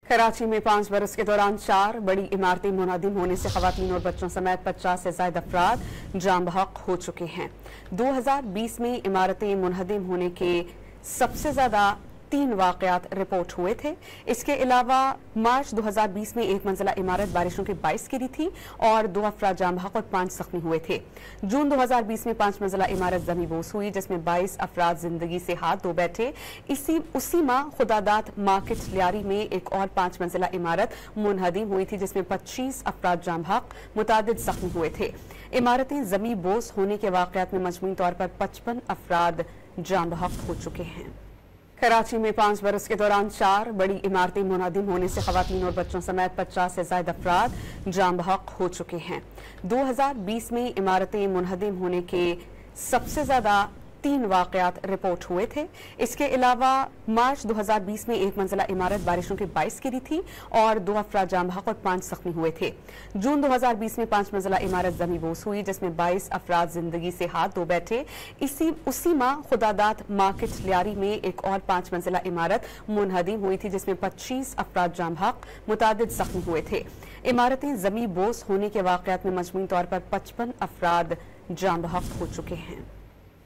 कराची में 5 बरस के दौरान 4 बड़ी इमारतें मुनहदिम होने से खवातीन और बच्चों समेत 50 से ज्यादा अफराद जान बहक हो चुके हैं। 2020 में इमारतें मुनहदिम होने के सबसे ज्यादा 3 वाकयात रिपोर्ट हुए थे। इसके अलावा मार्च 2020 में एक मंजिला इमारत बारिशों के बाइस गिरी थी और 2 अफराद जान बहक और 5 जख्मी हुए थे। जून 2020 में 5 मंजिला इमारत जमीबोस हुई जिसमें 22 अफराद जिंदगी से हाथ धो बैठे। उसी माह खुदादात मार्केट लियारी में एक और 5 मंजिला इमारत मुनहदिम हुई थी जिसमें 25 अफराद जान बहक मुतादिद जख्मी हुए थे। इमारतें जमीबोस होने के वाकयात में मजमूई तौर पर 55 अफराद जान बहक हो चुके हैं। कराची में 5 बरस के दौरान 4 बड़ी इमारतें मुनहदिम होने से खवातीन और बच्चों समेत 50 से ज्यादा अफराद जान बहक हो चुके हैं। 2020 में इमारतें मुनहदिम होने के सबसे ज्यादा 3 वाकयात रिपोर्ट हुए थे। इसके अलावा मार्च 2020 में एक मंजिला इमारत बारिशों के बाइस गिरी थी और 2 अफराद जान बहक और 5 जख्मी हुए थे। जून 2020 में 5 मंजिला इमारत जमीबोस हुई जिसमें 22 अफराद जिंदगी से हाथ धो बैठे। उसी माह खुदादात मार्केट लियारी में एक और 5 मंजिला इमारत मुनहदिम हुई थी जिसमें 25 अफराद जान बहक मुतादिद जख्मी हुए थे। इमारतें जमीबोस होने के वाकयात में मजमूई तौर पर 55 अफराद जान बहक हो चुके हैं।